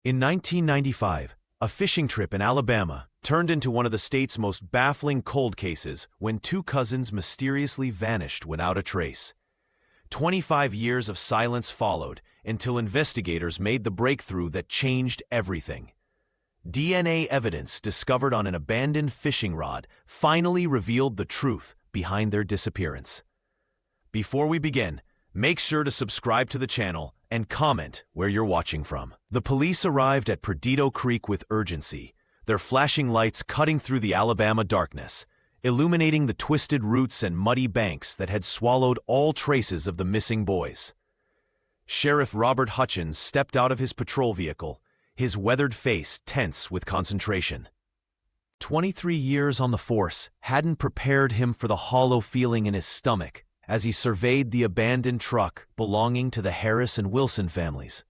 In 1995, a fishing trip in Alabama turned into one of the state's most baffling cold cases when two cousins mysteriously vanished without a trace. 25 years of silence followed until investigators made the breakthrough that changed everything. DNA evidence discovered on an abandoned fishing rod finally revealed the truth behind their disappearance. Before we begin, make sure to subscribe to the channel and comment where you're watching from. The police arrived at Perdido Creek with urgency, their flashing lights cutting through the Alabama darkness, illuminating the twisted roots and muddy banks that had swallowed all traces of the missing boys. Sheriff Robert Hutchins stepped out of his patrol vehicle, his weathered face tense with concentration. 23 years on the force hadn't prepared him for the hollow feeling in his stomach as he surveyed the abandoned truck belonging to the Harris and Wilson families.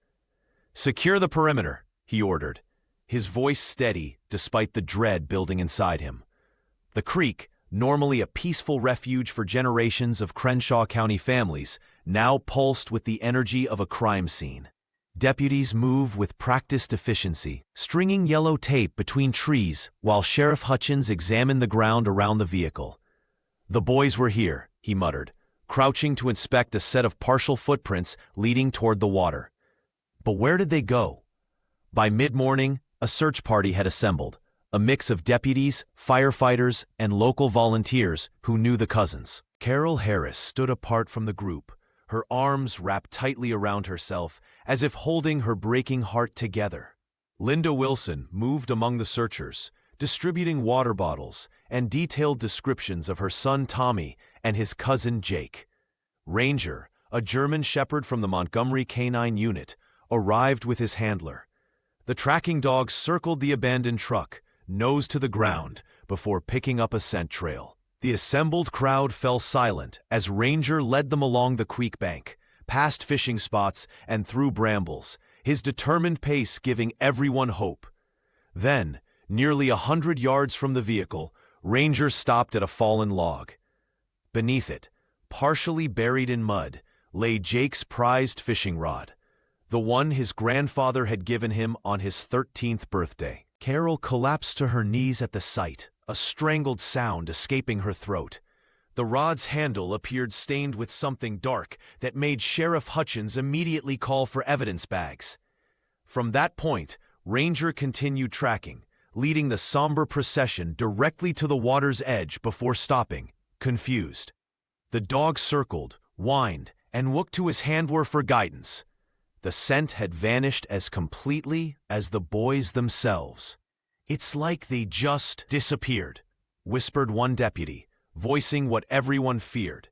"Secure the perimeter," he ordered, his voice steady despite the dread building inside him. The creek, normally a peaceful refuge for generations of Crenshaw County families, now pulsed with the energy of a crime scene. Deputies moved with practiced efficiency, stringing yellow tape between trees while Sheriff Hutchins examined the ground around the vehicle. "The boys were here," he muttered, crouching to inspect a set of partial footprints leading toward the water. But where did they go? By mid-morning, a search party had assembled, a mix of deputies, firefighters, and local volunteers who knew the cousins. Carol Harris stood apart from the group, her arms wrapped tightly around herself as if holding her breaking heart together. Linda Wilson moved among the searchers, distributing water bottles and detailed descriptions of her son Tommy and his cousin Jake. Ranger, a German shepherd from the Montgomery Canine Unit, arrived with his handler. The tracking dog circled the abandoned truck, nose to the ground, before picking up a scent trail. The assembled crowd fell silent as Ranger led them along the creek bank, past fishing spots and through brambles, his determined pace giving everyone hope. Then, nearly 100 yards from the vehicle, Ranger stopped at a fallen log. Beneath it, partially buried in mud, lay Jake's prized fishing rod, the one his grandfather had given him on his 13th birthday. Carol collapsed to her knees at the sight, a strangled sound escaping her throat. The rod's handle appeared stained with something dark that made Sheriff Hutchins immediately call for evidence bags. From that point, Ranger continued tracking, leading the somber procession directly to the water's edge before stopping, confused. The dog circled, whined, and looked to his handler for guidance. The scent had vanished as completely as the boys themselves. "It's like they just disappeared," whispered one deputy, voicing what everyone feared.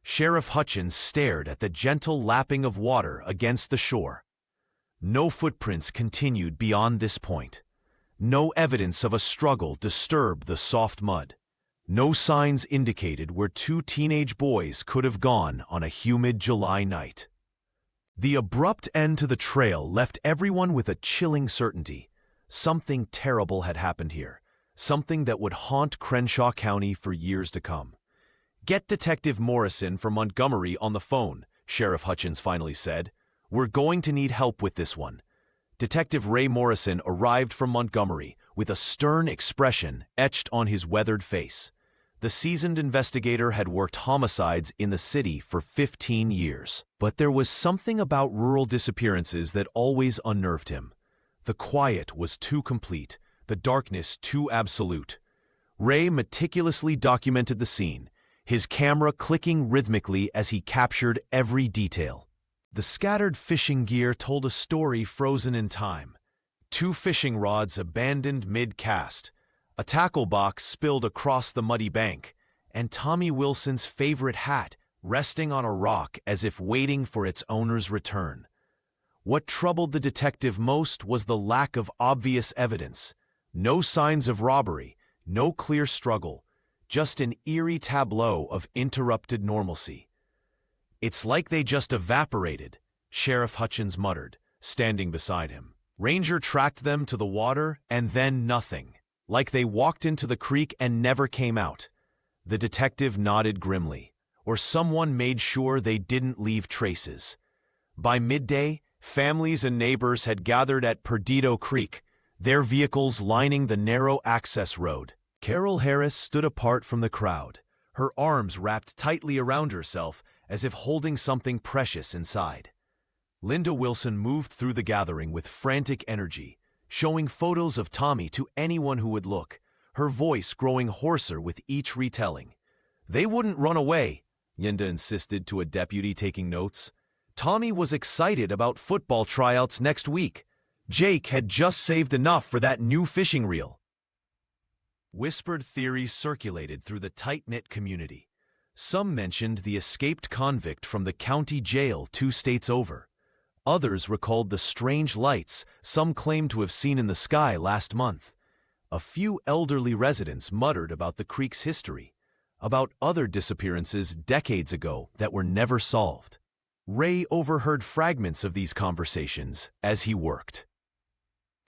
Sheriff Hutchins stared at the gentle lapping of water against the shore. No footprints continued beyond this point. No evidence of a struggle disturbed the soft mud. No signs indicated where two teenage boys could have gone on a humid July night. The abrupt end to the trail left everyone with a chilling certainty. Something terrible had happened here, something that would haunt Crenshaw County for years to come. "Get Detective Morrison from Montgomery on the phone," Sheriff Hutchins finally said. "We're going to need help with this one." Detective Ray Morrison arrived from Montgomery with a stern expression etched on his weathered face. The seasoned investigator had worked homicides in the city for 15 years. But there was something about rural disappearances that always unnerved him. The quiet was too complete, the darkness too absolute. Ray meticulously documented the scene, his camera clicking rhythmically as he captured every detail. The scattered fishing gear told a story frozen in time. Two fishing rods abandoned mid-cast, a tackle box spilled across the muddy bank, and Tommy Wilson's favorite hat resting on a rock as if waiting for its owner's return. What troubled the detective most was the lack of obvious evidence. No signs of robbery, no clear struggle, just an eerie tableau of interrupted normalcy. "It's like they just evaporated," Sheriff Hutchins muttered, standing beside him. Ranger tracked them to the water and then nothing, like they walked into the creek and never came out. The detective nodded grimly. Or someone made sure they didn't leave traces. By midday, Families and neighbors had gathered at Perdido Creek, their vehicles lining the narrow access road. Carol Harris stood apart from the crowd, her arms wrapped tightly around herself as if holding something precious inside. Linda Wilson moved through the gathering with frantic energy, showing photos of Tommy to anyone who would look, her voice growing hoarser with each retelling. "They wouldn't run away," Linda insisted to a deputy taking notes. "Tommy was excited about football tryouts next week. Jake had just saved enough for that new fishing reel." Whispered theories circulated through the tight-knit community. Some mentioned the escaped convict from the county jail 2 states over. Others recalled the strange lights some claimed to have seen in the sky last month. A few elderly residents muttered about the creek's history, about other disappearances decades ago that were never solved. Ray overheard fragments of these conversations as he worked.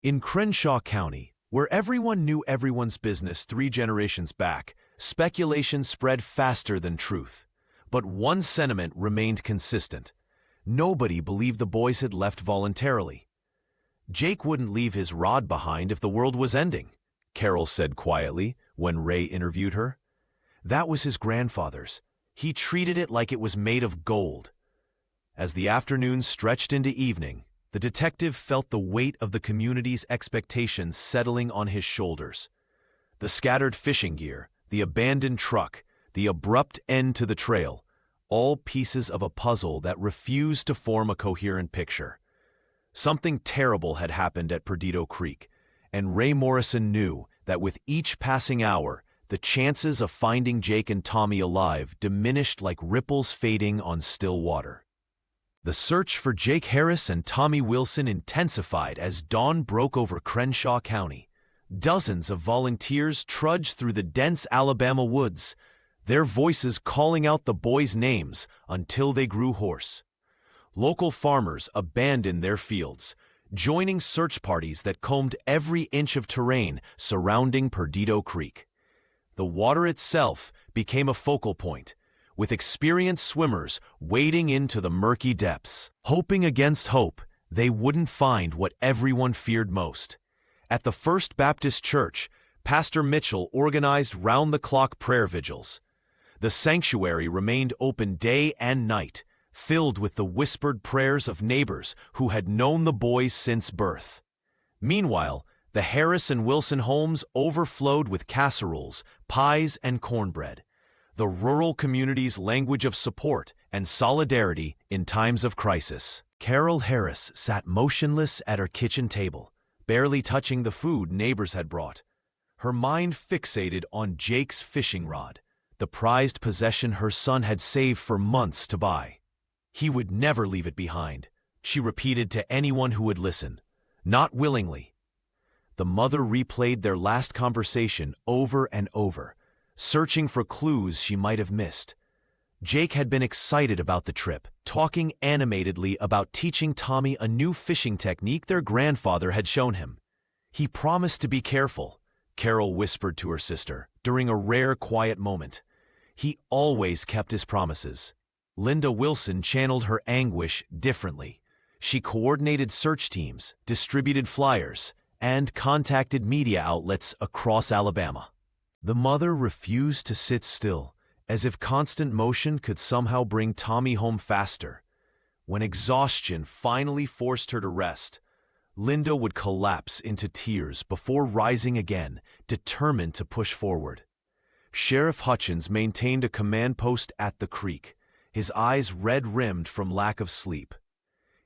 In Crenshaw County, where everyone knew everyone's business 3 generations back, speculation spread faster than truth. But one sentiment remained consistent. Nobody believed the boys had left voluntarily. "Jake wouldn't leave his rod behind if the world was ending," Carol said quietly when Ray interviewed her. "That was his grandfather's. He treated it like it was made of gold." As the afternoon stretched into evening, the detective felt the weight of the community's expectations settling on his shoulders. The scattered fishing gear, the abandoned truck, the abrupt end to the trail, all pieces of a puzzle that refused to form a coherent picture. Something terrible had happened at Perdido Creek, and Ray Morrison knew that with each passing hour, the chances of finding Jake and Tommy alive diminished like ripples fading on still water. The search for Jake Harris and Tommy Wilson intensified as dawn broke over Crenshaw County. Dozens of volunteers trudged through the dense Alabama woods, their voices calling out the boys' names until they grew hoarse. Local farmers abandoned their fields, joining search parties that combed every inch of terrain surrounding Perdido Creek. The water itself became a focal point, with experienced swimmers wading into the murky depths. Hoping against hope, they wouldn't find what everyone feared most. At the First Baptist Church, Pastor Mitchell organized round-the-clock prayer vigils. The sanctuary remained open day and night, filled with the whispered prayers of neighbors who had known the boys since birth. Meanwhile, the Harris and Wilson homes overflowed with casseroles, pies, and cornbread, the rural community's language of support and solidarity in times of crisis. Carol Harris sat motionless at her kitchen table, barely touching the food neighbors had brought, her mind fixated on Jake's fishing rod, the prized possession her son had saved for months to buy. "He would never leave it behind," she repeated to anyone who would listen, "not willingly." The mother replayed their last conversation over and over, searching for clues she might have missed. Jake had been excited about the trip, talking animatedly about teaching Tommy a new fishing technique their grandfather had shown him. "He promised to be careful," Carol whispered to her sister during a rare quiet moment. "He always kept his promises." Linda Wilson channeled her anguish differently. She coordinated search teams, distributed flyers, and contacted media outlets across Alabama. The mother refused to sit still, as if constant motion could somehow bring Tommy home faster. When exhaustion finally forced her to rest, Linda would collapse into tears before rising again, determined to push forward. Sheriff Hutchins maintained a command post at the creek, his eyes red-rimmed from lack of sleep.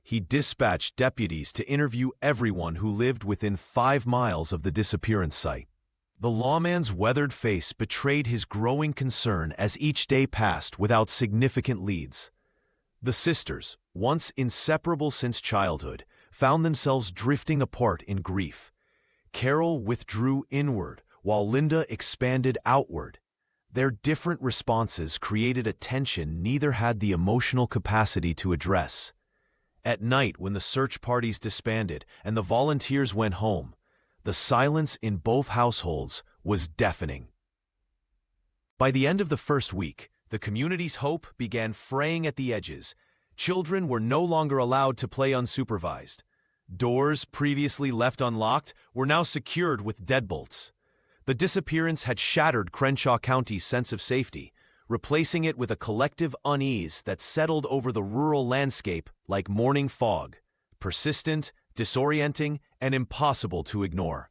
He dispatched deputies to interview everyone who lived within 5 miles of the disappearance site. The lawman's weathered face betrayed his growing concern as each day passed without significant leads. The sisters, once inseparable since childhood, found themselves drifting apart in grief. Carol withdrew inward, while Linda expanded outward. Their different responses created a tension neither had the emotional capacity to address. At night, when the search parties disbanded and the volunteers went home, the silence in both households was deafening. By the end of the first week, the community's hope began fraying at the edges. Children were no longer allowed to play unsupervised. Doors previously left unlocked were now secured with deadbolts. The disappearance had shattered Crenshaw County's sense of safety, replacing it with a collective unease that settled over the rural landscape like morning fog, persistent, disorienting, and impossible to ignore.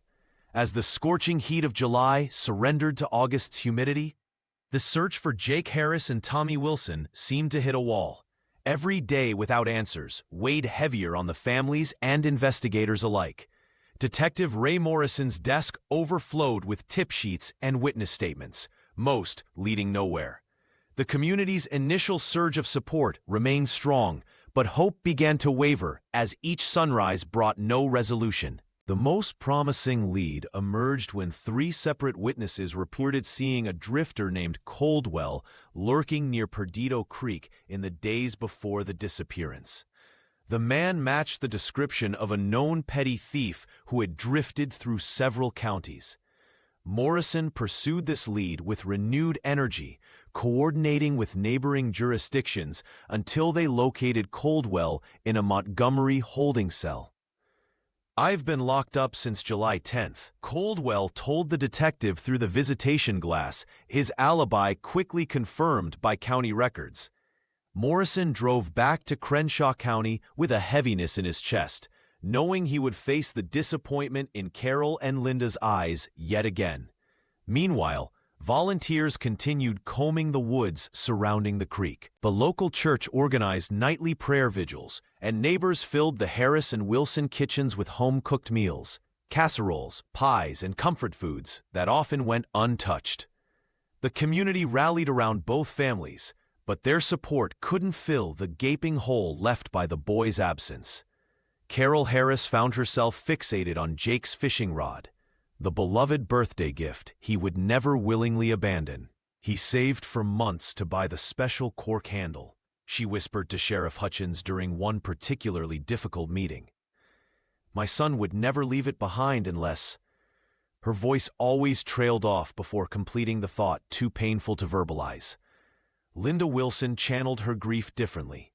As the scorching heat of July surrendered to August's humidity, the search for Jake Harris and Tommy Wilson seemed to hit a wall. Every day without answers weighed heavier on the families and investigators alike. Detective Ray Morrison's desk overflowed with tip sheets and witness statements, most leading nowhere. The community's initial surge of support remained strong, but hope began to waver as each sunrise brought no resolution. The most promising lead emerged when 3 separate witnesses reported seeing a drifter named Coldwell lurking near Perdido Creek in the days before the disappearance. The man matched the description of a known petty thief who had drifted through several counties. Morrison pursued this lead with renewed energy, coordinating with neighboring jurisdictions until they located Coldwell in a Montgomery holding cell. "I've been locked up since July 10th, Coldwell told the detective through the visitation glass, his alibi quickly confirmed by county records. Morrison drove back to Crenshaw County with a heaviness in his chest, knowing he would face the disappointment in Carol and Linda's eyes yet again. Meanwhile, volunteers continued combing the woods surrounding the creek. The local church organized nightly prayer vigils, and neighbors filled the Harris and Wilson kitchens with home-cooked meals, casseroles, pies, and comfort foods that often went untouched. The community rallied around both families, but their support couldn't fill the gaping hole left by the boys' absence. Carol Harris found herself fixated on Jake's fishing rod, the beloved birthday gift he would never willingly abandon. "He saved for months to buy the special cork handle," she whispered to Sheriff Hutchins during one particularly difficult meeting. "My son would never leave it behind unless—" Her voice always trailed off before completing the thought too painful to verbalize. Linda Wilson channeled her grief differently.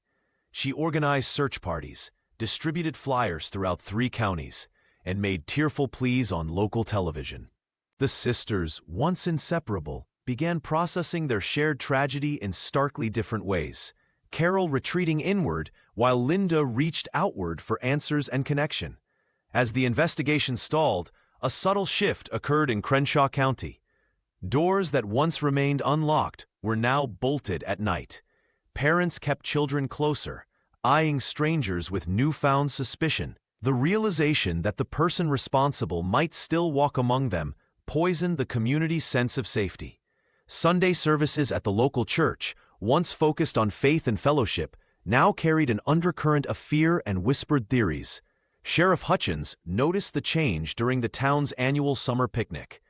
She organized search parties, distributed flyers throughout 3 counties, and made tearful pleas on local television. The sisters, once inseparable, began processing their shared tragedy in starkly different ways, Carol retreating inward while Linda reached outward for answers and connection. As the investigation stalled, a subtle shift occurred in Crenshaw County. Doors that once remained unlocked were now bolted at night. Parents kept children closer, eyeing strangers with newfound suspicion. The realization that the person responsible might still walk among them poisoned the community's sense of safety. Sunday services at the local church, once focused on faith and fellowship, now carried an undercurrent of fear and whispered theories. Sheriff Hutchins noticed the change during the town's annual summer picnic.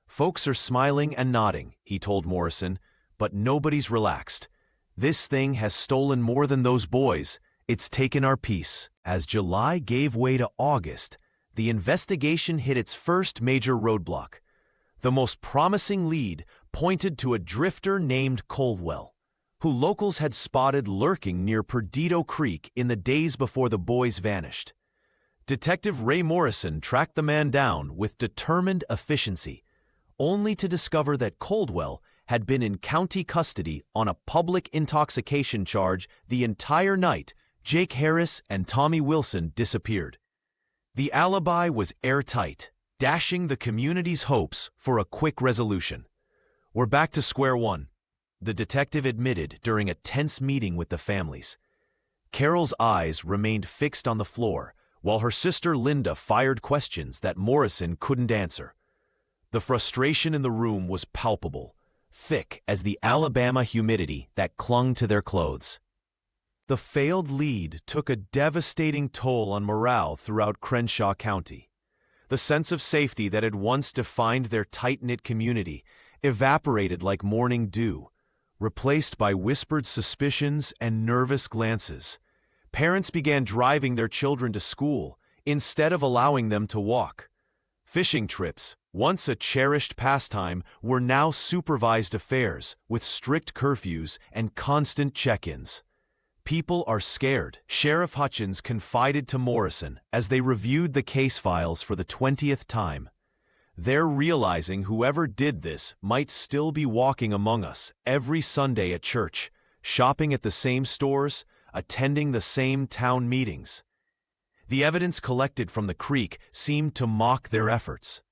"Folks are smiling and nodding," he told Morrison, "but nobody's relaxed. This thing has stolen more than those boys. It's taken our peace." As July gave way to August, the investigation hit its first major roadblock. The most promising lead pointed to a drifter named Coldwell, who locals had spotted lurking near Perdido Creek in the days before the boys vanished. Detective Ray Morrison tracked the man down with determined efficiency, only to discover that Coldwell had been in county custody on a public intoxication charge the entire night Jake Harris and Tommy Wilson disappeared. The alibi was airtight, dashing the community's hopes for a quick resolution. "We're back to square one," the detective admitted during a tense meeting with the families. Carol's eyes remained fixed on the floor, while her sister Linda fired questions that Morrison couldn't answer. The frustration in the room was palpable, thick as the Alabama humidity that clung to their clothes. The failed lead took a devastating toll on morale throughout Crenshaw County. The sense of safety that had once defined their tight-knit community evaporated like morning dew, replaced by whispered suspicions and nervous glances. Parents began driving their children to school instead of allowing them to walk. Fishing trips, once a cherished pastime, were now supervised affairs with strict curfews and constant check-ins. People are scared, Sheriff Hutchins confided to Morrison as they reviewed the case files for the 20th time. They're realizing whoever did this might still be walking among us every Sunday at church, shopping at the same stores, attending the same town meetings. The evidence collected from the creek seemed to mock their efforts.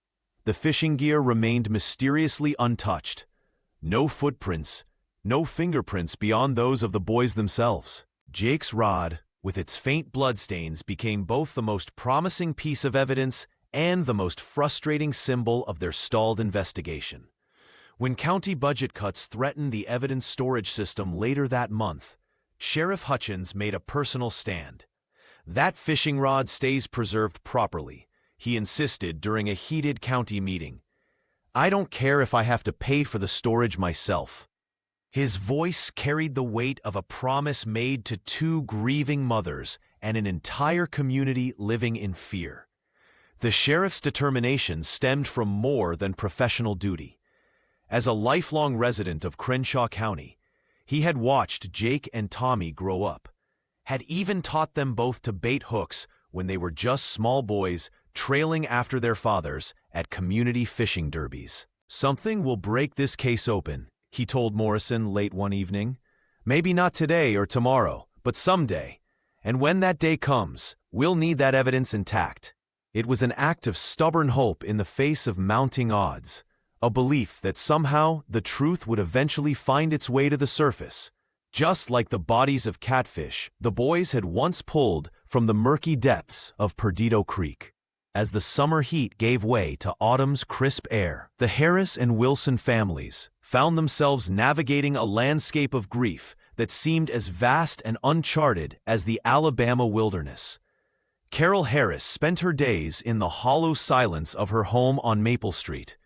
The fishing gear remained mysteriously untouched. No footprints, no fingerprints beyond those of the boys themselves. Jake's rod, with its faint bloodstains, became both the most promising piece of evidence and the most frustrating symbol of their stalled investigation. When county budget cuts threatened the evidence storage system later that month, Sheriff Hutchins made a personal stand. "That fishing rod stays preserved properly," he insisted during a heated county meeting. "I don't care if I have to pay for the storage myself." His voice carried the weight of a promise made to two grieving mothers and an entire community living in fear. The sheriff's determination stemmed from more than professional duty. As a lifelong resident of Crenshaw County, he had watched Jake and Tommy grow up, had even taught them both to bait hooks when they were just small boys trailing after their fathers at community fishing derbies. "Something will break this case open," he told Morrison late one evening. "Maybe not today or tomorrow, but someday. And when that day comes, we'll need that evidence intact." It was an act of stubborn hope in the face of mounting odds, a belief that somehow the truth would eventually find its way to the surface. Just like the bodies of catfish the boys had once pulled from the murky depths of Perdido Creek. As the summer heat gave way to autumn's crisp air, the Harris and Wilson families found themselves navigating a landscape of grief that seemed as vast and uncharted as the Alabama wilderness. Carol Harris spent her days in the hollow silence of her home on Maple Street,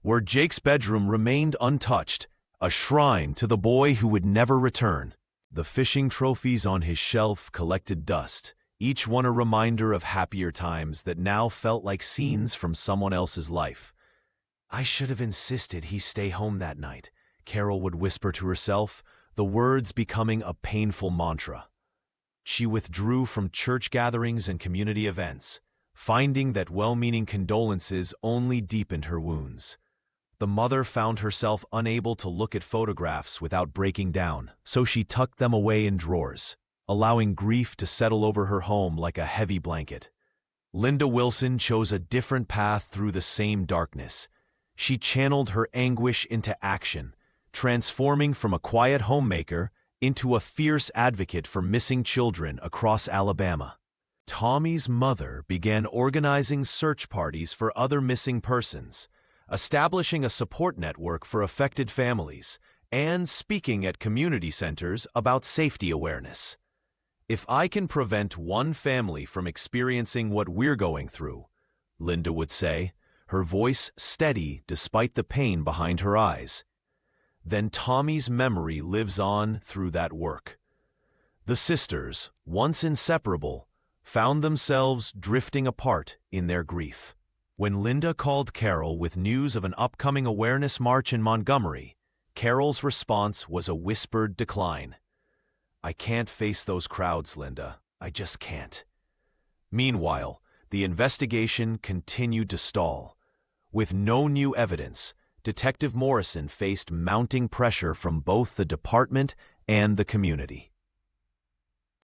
where Jake's bedroom remained untouched, a shrine to the boy who would never return. The fishing trophies on his shelf collected dust, each one a reminder of happier times that now felt like scenes from someone else's life. "I should have insisted he stay home that night," Carol would whisper to herself, the words becoming a painful mantra. She withdrew from church gatherings and community events, finding that well-meaning condolences only deepened her wounds. The mother found herself unable to look at photographs without breaking down, so she tucked them away in drawers, allowing grief to settle over her home like a heavy blanket. Linda Wilson chose a different path through the same darkness. She channeled her anguish into action, transforming from a quiet homemaker into a fierce advocate for missing children across Alabama. Tommy's mother began organizing search parties for other missing persons, establishing a support network for affected families, and speaking at community centers about safety awareness. "If I can prevent one family from experiencing what we're going through," Linda would say, her voice steady despite the pain behind her eyes, "then Tommy's memory lives on through that work." The sisters, once inseparable, found themselves drifting apart in their grief. When Linda called Carol with news of an upcoming awareness march in Montgomery, Carol's response was a whispered decline. "I can't face those crowds, Linda. I just can't." Meanwhile, the investigation continued to stall. With no new evidence, Detective Morrison faced mounting pressure from both the department and the community.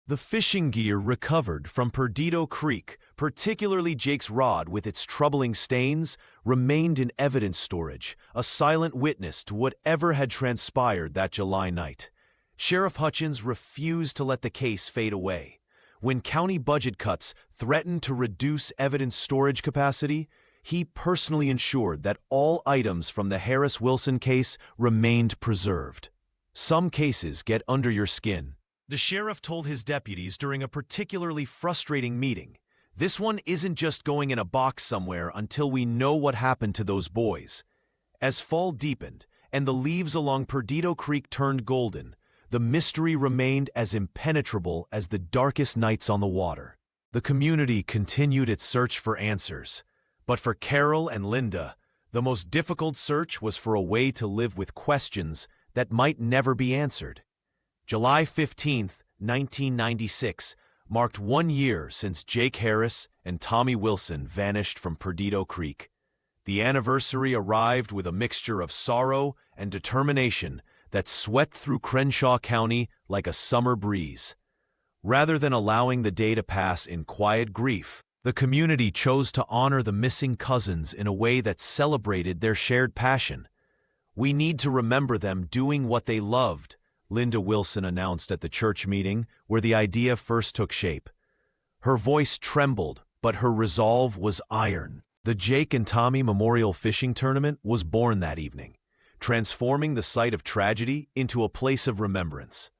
The fishing gear recovered from Perdido Creek, particularly Jake's rod with its troubling stains, remained in evidence storage, a silent witness to whatever had transpired that July night. Sheriff Hutchins refused to let the case fade away. When county budget cuts threatened to reduce evidence storage capacity, he personally ensured that all items from the Harris-Wilson case remained preserved. "Some cases get under your skin," the sheriff told his deputies during a particularly frustrating meeting. "This one isn't just going in a box somewhere until we know what happened to those boys." As fall deepened and the leaves along Perdido Creek turned golden, the mystery remained as impenetrable as the darkest nights on the water. The community continued its search for answers. But for Carol and Linda, the most difficult search was for a way to live with questions that might never be answered. July 15th, 1996, marked 1 year since Jake Harris and Tommy Wilson vanished from Perdido Creek. The anniversary arrived with a mixture of sorrow and determination that swept through Crenshaw County like a summer breeze. Rather than allowing the day to pass in quiet grief, the community chose to honor the missing cousins in a way that celebrated their shared passion. "We need to remember them doing what they loved," Linda Wilson announced at the church meeting where the idea first took shape. Her voice trembled, but her resolve was iron. The Jake and Tommy Memorial Fishing Tournament was born that evening, transforming the site of tragedy into a place of remembrance.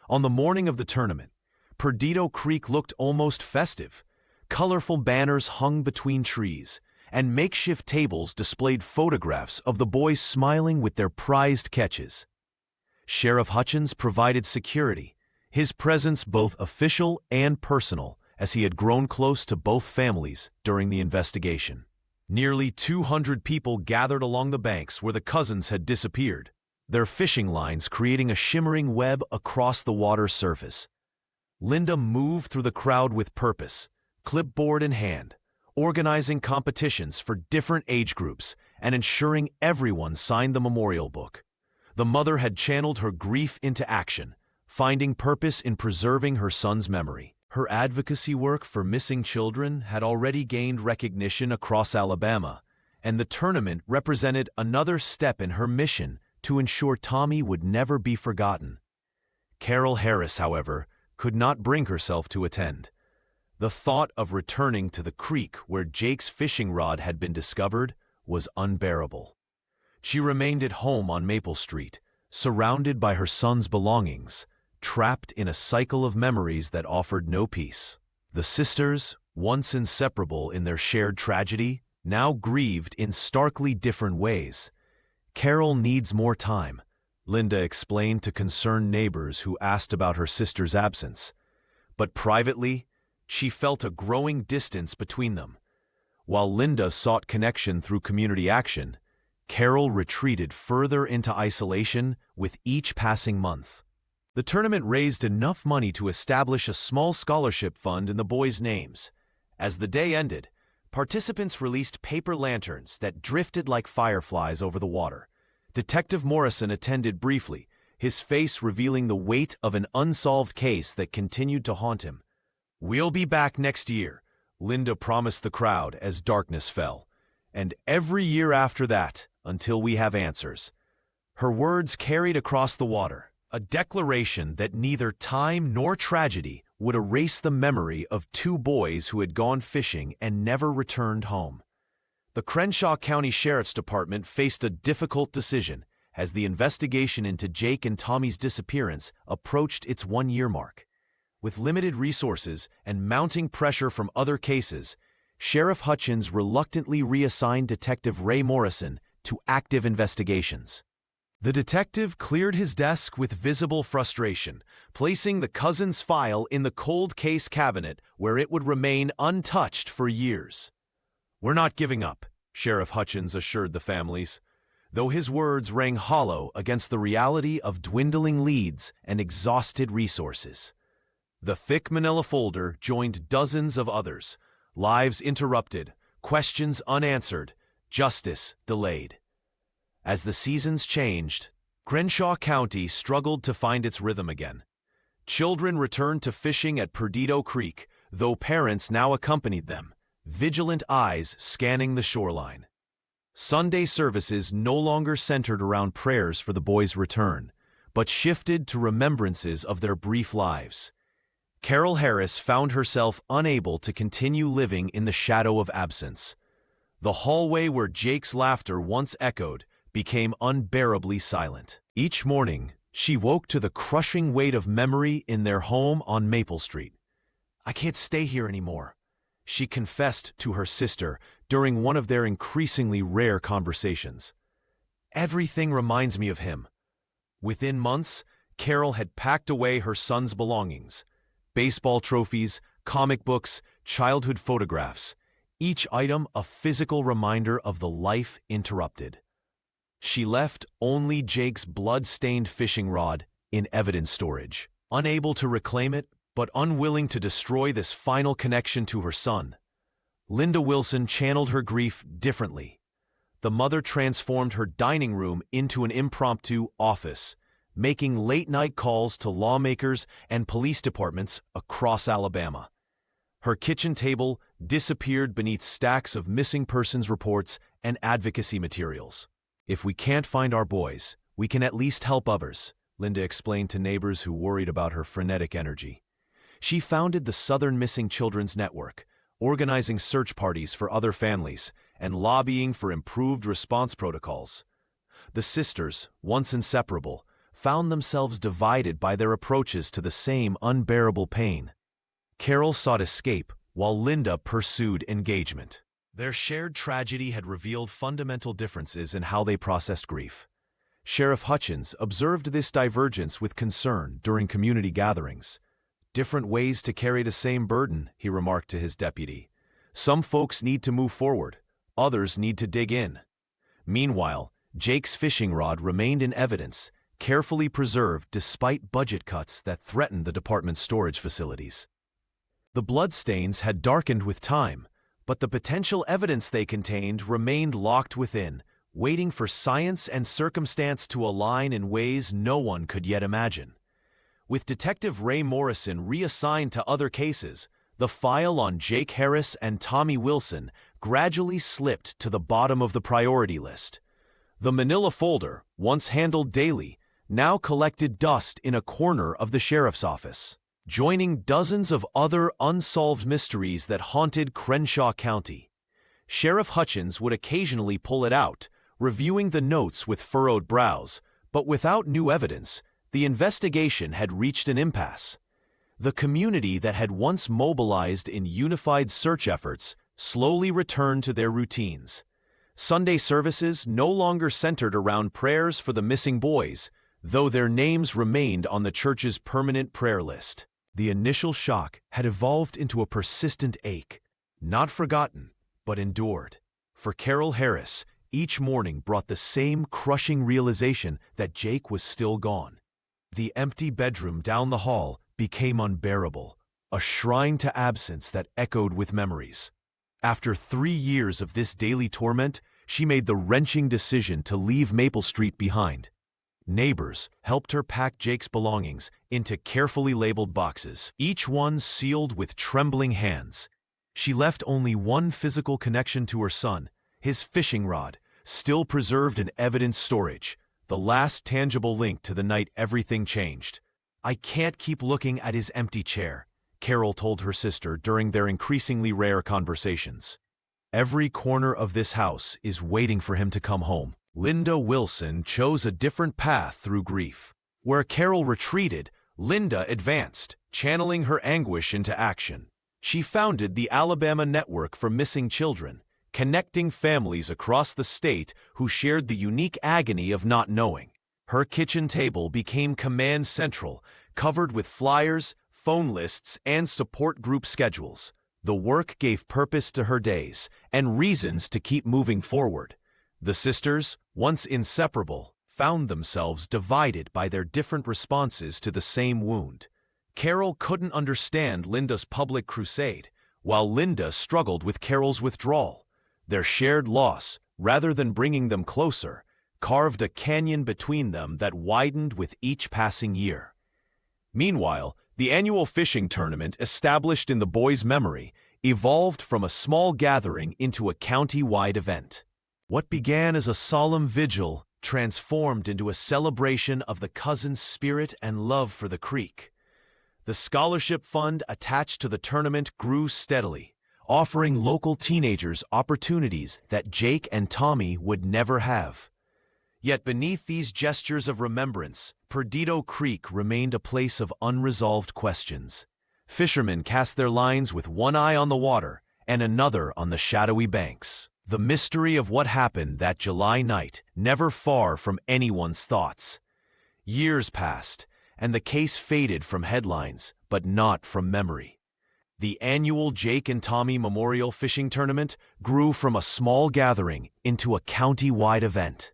On the morning of the tournament, Perdido Creek looked almost festive. Colorful banners hung between trees, and makeshift tables displayed photographs of the boys smiling with their prized catches. Sheriff Hutchins provided security, his presence both official and personal, as he had grown close to both families during the investigation. Nearly 200 people gathered along the banks where the cousins had disappeared, their fishing lines creating a shimmering web across the water's surface. Linda moved through the crowd with purpose, clipboard in hand, organizing competitions for different age groups and ensuring everyone signed the memorial book. The mother had channeled her grief into action, finding purpose in preserving her son's memory. Her advocacy work for missing children had already gained recognition across Alabama, and the tournament represented another step in her mission to ensure Tommy would never be forgotten. Carol Harris, however, could not bring herself to attend. The thought of returning to the creek where Jake's fishing rod had been discovered was unbearable. She remained at home on Maple Street, surrounded by her son's belongings, trapped in a cycle of memories that offered no peace. The sisters, once inseparable in their shared tragedy, now grieved in starkly different ways. "Carol needs more time," Linda explained to concerned neighbors who asked about her sister's absence. But privately, she felt a growing distance between them. While Linda sought connection through community action, Carol retreated further into isolation with each passing month. The tournament raised enough money to establish a small scholarship fund in the boys' names. As the day ended, participants released paper lanterns that drifted like fireflies over the water. Detective Morrison attended briefly, his face revealing the weight of an unsolved case that continued to haunt him. "We'll be back next year," Linda promised the crowd as darkness fell. "And every year after that, until we have answers." Her words carried across the water, a declaration that neither time nor tragedy would erase the memory of two boys who had gone fishing and never returned home. The Crenshaw County Sheriff's Department faced a difficult decision as the investigation into Jake and Tommy's disappearance approached its 1-year mark. With limited resources and mounting pressure from other cases, Sheriff Hutchins reluctantly reassigned Detective Ray Morrison to active investigations. The detective cleared his desk with visible frustration, placing the cousins' file in the cold case cabinet where it would remain untouched for years. "We're not giving up," Sheriff Hutchins assured the families, though his words rang hollow against the reality of dwindling leads and exhausted resources. The thick manila folder joined dozens of others, lives interrupted, questions unanswered, justice delayed. As the seasons changed, Crenshaw County struggled to find its rhythm again. Children returned to fishing at Perdido Creek, though parents now accompanied them, vigilant eyes scanning the shoreline. Sunday services no longer centered around prayers for the boys' return, but shifted to remembrances of their brief lives. Carol Harris found herself unable to continue living in the shadow of absence. The hallway where Jake's laughter once echoed became unbearably silent. Each morning, she woke to the crushing weight of memory in their home on Maple Street. "I can't stay here anymore," she confessed to her sister during one of their increasingly rare conversations. "Everything reminds me of him." Within months, Carol had packed away her son's belongings: baseball trophies, comic books, childhood photographs, each item a physical reminder of the life interrupted. She left only Jake's blood-stained fishing rod in evidence storage. Unable to reclaim it, but unwilling to destroy this final connection to her son, Linda Wilson channeled her grief differently. The mother transformed her dining room into an impromptu office, making late-night calls to lawmakers and police departments across Alabama. Her kitchen table disappeared beneath stacks of missing persons reports and advocacy materials. "If we can't find our boys, we can at least help others," Linda explained to neighbors who worried about her frenetic energy. She founded the Southern Missing Children's Network, organizing search parties for other families and lobbying for improved response protocols. The sisters, once inseparable, found themselves divided by their approaches to the same unbearable pain. Carol sought escape, while Linda pursued engagement. Their shared tragedy had revealed fundamental differences in how they processed grief. Sheriff Hutchins observed this divergence with concern during community gatherings. "Different ways to carry the same burden," he remarked to his deputy. "Some folks need to move forward, others need to dig in." Meanwhile, Jake's fishing rod remained in evidence, carefully preserved despite budget cuts that threatened the department's storage facilities. The bloodstains had darkened with time, but the potential evidence they contained remained locked within, waiting for science and circumstance to align in ways no one could yet imagine. With Detective Ray Morrison reassigned to other cases, the file on Jake Harris and Tommy Wilson gradually slipped to the bottom of the priority list. The manila folder, once handled daily, now collected dust in a corner of the sheriff's office, joining dozens of other unsolved mysteries that haunted Crenshaw County. Sheriff Hutchins would occasionally pull it out, reviewing the notes with furrowed brows, but without new evidence, the investigation had reached an impasse. The community that had once mobilized in unified search efforts slowly returned to their routines. Sunday services no longer centered around prayers for the missing boys, though their names remained on the church's permanent prayer list. The initial shock had evolved into a persistent ache, not forgotten, but endured. For Carol Harris, each morning brought the same crushing realization that Jake was still gone. The empty bedroom down the hall became unbearable, a shrine to absence that echoed with memories. After 3 years of this daily torment, she made the wrenching decision to leave Maple Street behind. Neighbors helped her pack Jake's belongings into carefully labeled boxes, each one sealed with trembling hands. She left only one physical connection to her son, his fishing rod, still preserved in evidence storage, the last tangible link to the night everything changed. "I can't keep looking at his empty chair," Carol told her sister during their increasingly rare conversations. "Every corner of this house is waiting for him to come home." Linda Wilson chose a different path through grief. Where Carol retreated, Linda advanced, channeling her anguish into action. She founded the Alabama Network for Missing Children, connecting families across the state who shared the unique agony of not knowing. Her kitchen table became command central, covered with flyers, phone lists, and support group schedules. The work gave purpose to her days and reasons to keep moving forward. The sisters, once inseparable, found themselves divided by their different responses to the same wound. Carol couldn't understand Linda's public crusade, while Linda struggled with Carol's withdrawal. Their shared loss, rather than bringing them closer, carved a canyon between them that widened with each passing year. Meanwhile, the annual fishing tournament established in the boys' memory evolved from a small gathering into a county-wide event. What began as a solemn vigil transformed into a celebration of the cousins' spirit and love for the creek. The scholarship fund attached to the tournament grew steadily, offering local teenagers opportunities that Jake and Tommy would never have. Yet beneath these gestures of remembrance, Perdido Creek remained a place of unresolved questions. Fishermen cast their lines with one eye on the water and another on the shadowy banks. The mystery of what happened that July night never far from anyone's thoughts. Years passed, and the case faded from headlines, but not from memory. The annual Jake and Tommy Memorial Fishing Tournament grew from a small gathering into a county-wide event.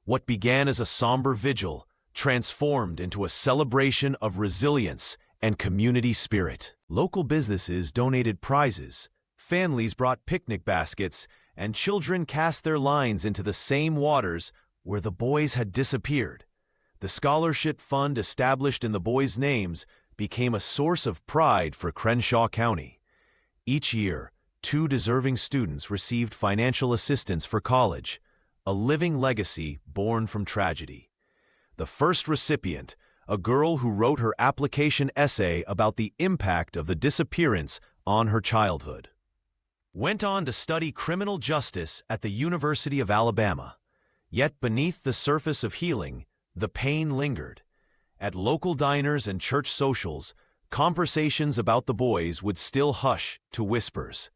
What began as a somber vigil transformed into a celebration of resilience and community spirit. Local businesses donated prizes, families brought picnic baskets, and children cast their lines into the same waters where the boys had disappeared. The scholarship fund established in the boys' names became a source of pride for Crenshaw County. Each year, 2 deserving students received financial assistance for college, a living legacy born from tragedy. The first recipient, a girl who wrote her application essay about the impact of the disappearance on her childhood, went on to study criminal justice at the University of Alabama. Yet beneath the surface of healing, the pain lingered. At local diners and church socials, conversations about the boys would still hush to whispers.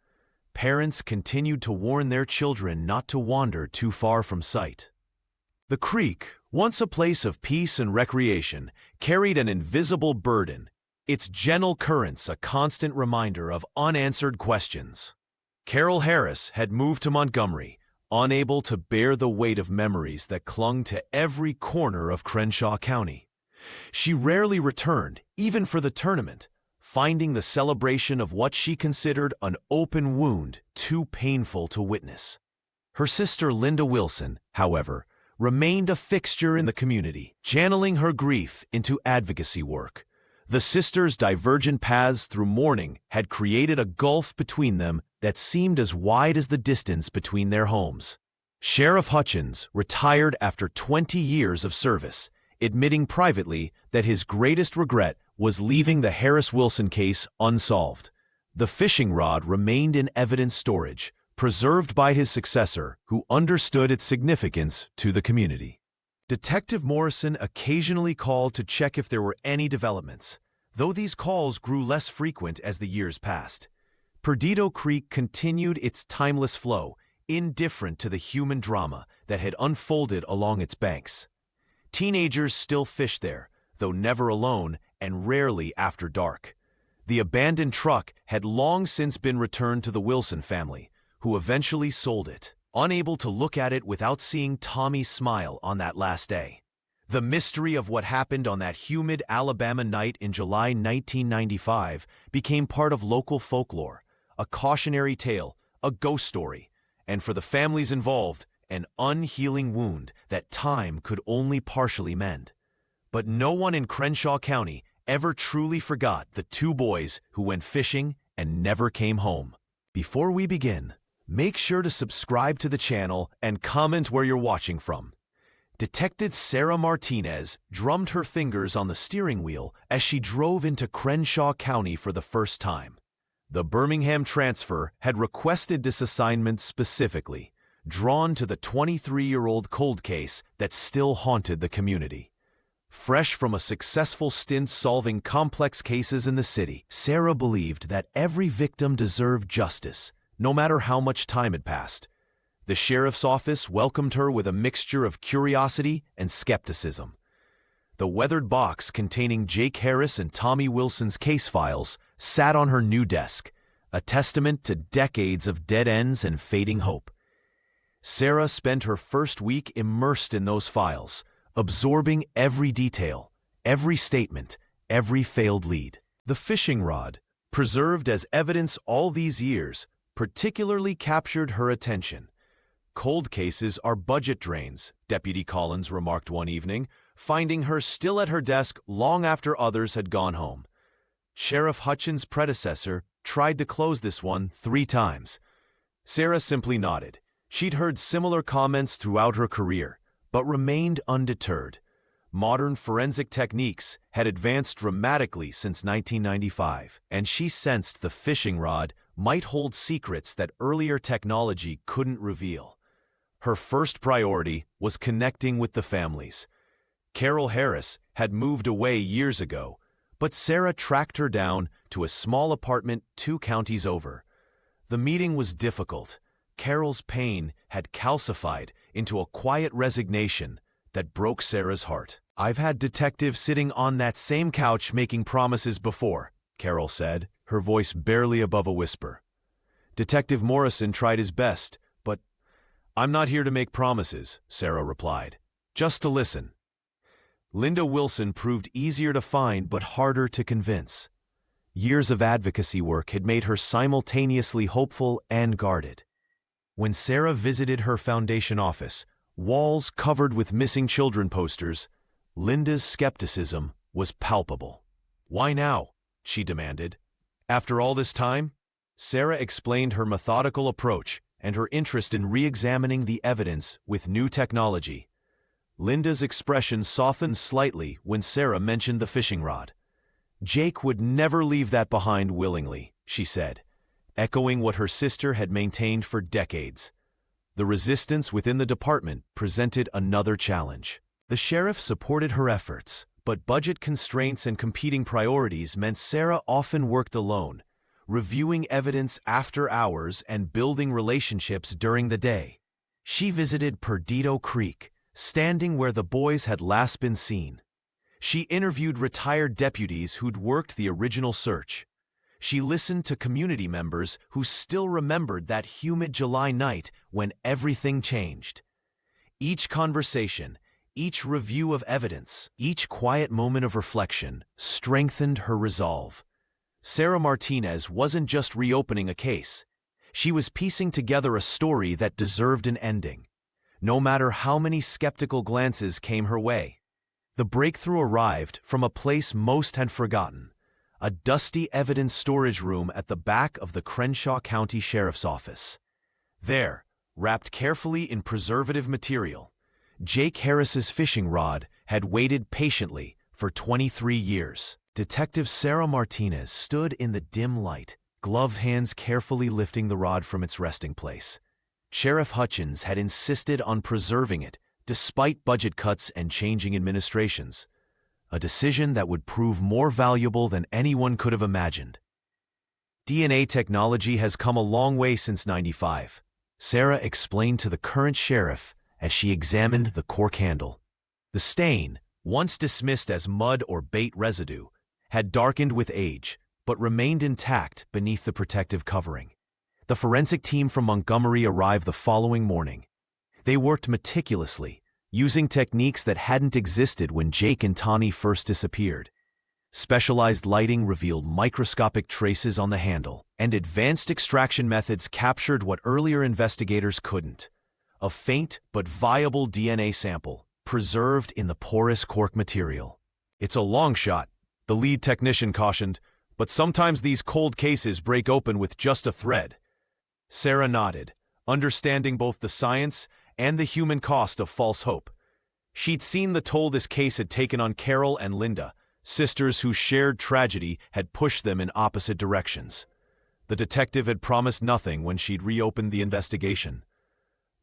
Parents continued to warn their children not to wander too far from sight. The creek, once a place of peace and recreation, carried an invisible burden, its gentle currents a constant reminder of unanswered questions. Carol Harris had moved to Montgomery, unable to bear the weight of memories that clung to every corner of Crenshaw County. She rarely returned, even for the tournament, finding the celebration of what she considered an open wound too painful to witness. Her sister Linda Wilson, however, remained a fixture in the community, channeling her grief into advocacy work. The sisters' divergent paths through mourning had created a gulf between them that seemed as wide as the distance between their homes. Sheriff Hutchins retired after 20 years of service, admitting privately that his greatest regret was leaving the Harris-Wilson case unsolved. The fishing rod remained in evidence storage, preserved by his successor, who understood its significance to the community. Detective Morrison occasionally called to check if there were any developments, though these calls grew less frequent as the years passed. Perdido Creek continued its timeless flow, indifferent to the human drama that had unfolded along its banks. Teenagers still fished there, though never alone and rarely after dark. The abandoned truck had long since been returned to the Wilson family, who eventually sold it, unable to look at it without seeing Tommy smile on that last day. The mystery of what happened on that humid Alabama night in July 1995 became part of local folklore, a cautionary tale, a ghost story, and for the families involved, an unhealing wound that time could only partially mend. But no one in Crenshaw County ever truly forgot the 2 boys who went fishing and never came home. Before we begin, make sure to subscribe to the channel and comment where you're watching from. Detective Sarah Martinez drummed her fingers on the steering wheel as she drove into Crenshaw County for the first time. The Birmingham transfer had requested this assignment specifically, drawn to the 23-year-old cold case that still haunted the community. Fresh from a successful stint solving complex cases in the city, Sarah believed that every victim deserved justice, no matter how much time had passed. The sheriff's office welcomed her with a mixture of curiosity and skepticism. The weathered box containing Jake Harris and Tommy Wilson's case files sat on her new desk, a testament to decades of dead ends and fading hope. Sarah spent her first week immersed in those files, absorbing every detail, every statement, every failed lead. The fishing rod, preserved as evidence all these years, particularly captured her attention. Cold cases are budget drains, Deputy Collins remarked one evening, finding her still at her desk long after others had gone home. Sheriff Hutchins' predecessor tried to close this one 3 times. Sarah simply nodded. She'd heard similar comments throughout her career, but remained undeterred. Modern forensic techniques had advanced dramatically since 1995, and she sensed the fishing rod might hold secrets that earlier technology couldn't reveal. Her first priority was connecting with the families. Carol Harris had moved away years ago, but Sarah tracked her down to a small apartment 2 counties over. The meeting was difficult. Carol's pain had calcified into a quiet resignation that broke Sarah's heart. "I've had detectives sitting on that same couch making promises before," Carol said, her voice barely above a whisper. "Detective Morrison tried his best, but I'm not here to make promises," Sarah replied. "Just to listen." Linda Wilson proved easier to find but harder to convince. Years of advocacy work had made her simultaneously hopeful and guarded. When Sarah visited her foundation office, walls covered with missing children posters, Linda's skepticism was palpable. "Why now?" she demanded. After all this time? Sarah explained her methodical approach and her interest in re-examining the evidence with new technology. Linda's expression softened slightly when Sarah mentioned the fishing rod. "Jake would never leave that behind willingly," she said, echoing what her sister had maintained for decades. The resistance within the department presented another challenge. The sheriff supported her efforts, but budget constraints and competing priorities meant Sarah often worked alone, reviewing evidence after hours and building relationships during the day. She visited Perdido Creek, standing where the boys had last been seen. She interviewed retired deputies who'd worked the original search. She listened to community members who still remembered that humid July night when everything changed. Each conversation, each review of evidence, each quiet moment of reflection strengthened her resolve. Sarah Martinez wasn't just reopening a case. She was piecing together a story that deserved an ending, no matter how many skeptical glances came her way. The breakthrough arrived from a place most had forgotten, a dusty evidence storage room at the back of the Crenshaw County Sheriff's Office. There, wrapped carefully in preservative material, Jake Harris's fishing rod had waited patiently for 23 years. Detective Sarah Martinez stood in the dim light, gloved hands carefully lifting the rod from its resting place. Sheriff Hutchins had insisted on preserving it despite budget cuts and changing administrations, a decision that would prove more valuable than anyone could have imagined. DNA technology has come a long way since '95, Sarah explained to the current sheriff as she examined the cork handle. The stain, once dismissed as mud or bait residue, had darkened with age, but remained intact beneath the protective covering. The forensic team from Montgomery arrived the following morning. They worked meticulously, using techniques that hadn't existed when Jake and Tani first disappeared. Specialized lighting revealed microscopic traces on the handle, and advanced extraction methods captured what earlier investigators couldn't: a faint but viable DNA sample, preserved in the porous cork material. "It's a long shot," the lead technician cautioned, "but sometimes these cold cases break open with just a thread." Sarah nodded, understanding both the science and the human cost of false hope. She'd seen the toll this case had taken on Carol and Linda, sisters whose shared tragedy had pushed them in opposite directions. The detective had promised nothing when she'd reopened the investigation,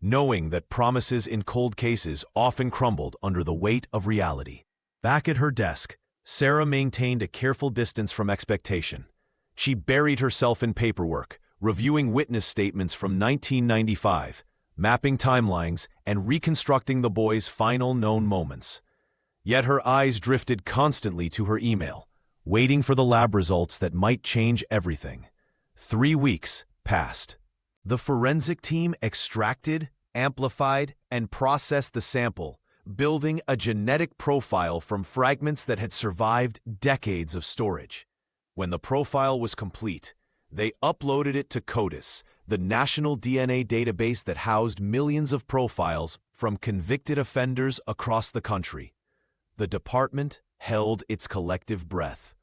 knowing that promises in cold cases often crumbled under the weight of reality. Back at her desk, Sarah maintained a careful distance from expectation. She buried herself in paperwork, reviewing witness statements from 1995, mapping timelines, and reconstructing the boys' final known moments. Yet her eyes drifted constantly to her email, waiting for the lab results that might change everything. 3 weeks passed. The forensic team extracted, amplified, and processed the sample, building a genetic profile from fragments that had survived decades of storage. When the profile was complete, they uploaded it to CODIS, the national DNA database that housed millions of profiles from convicted offenders across the country. The department held its collective breath.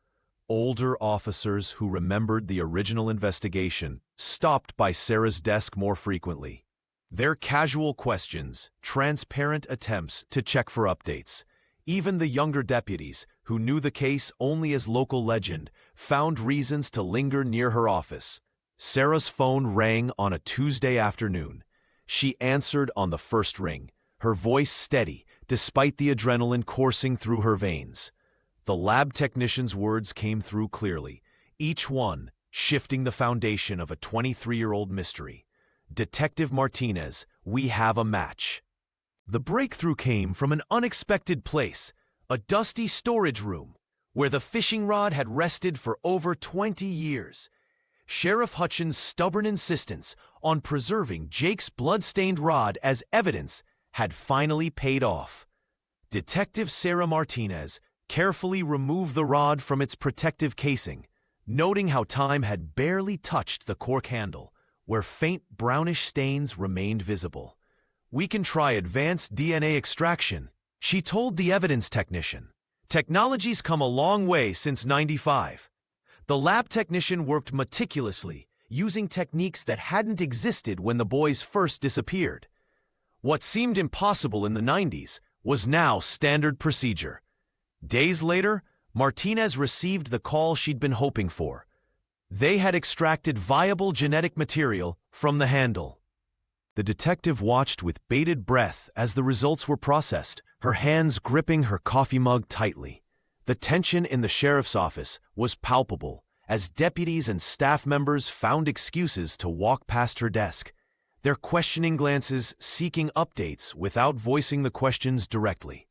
Older officers who remembered the original investigation stopped by Sarah's desk more frequently. Their casual questions, transparent attempts to check for updates. Even the younger deputies, who knew the case only as local legend, found reasons to linger near her office. Sarah's phone rang on a Tuesday afternoon. She answered on the first ring, her voice steady despite the adrenaline coursing through her veins. The lab technician's words came through clearly, each one shifting the foundation of a 23-year-old mystery. "Detective Martinez, we have a match." The breakthrough came from an unexpected place, a dusty storage room, where the fishing rod had rested for over 20 years. Sheriff Hutchins' stubborn insistence on preserving Jake's blood-stained rod as evidence had finally paid off. Detective Sarah Martinez carefully removed the rod from its protective casing, noting how time had barely touched the cork handle, where faint brownish stains remained visible. "We can try advanced DNA extraction," she told the evidence technician. "Technology's come a long way since '95. The lab technician worked meticulously, using techniques that hadn't existed when the boys first disappeared. What seemed impossible in the '90s was now standard procedure. Days later, Martinez received the call she'd been hoping for. They had extracted viable genetic material from the handle. The detective watched with bated breath as the results were processed, her hands gripping her coffee mug tightly. The tension in the sheriff's office was palpable as deputies and staff members found excuses to walk past her desk, their questioning glances seeking updates without voicing the questions directly.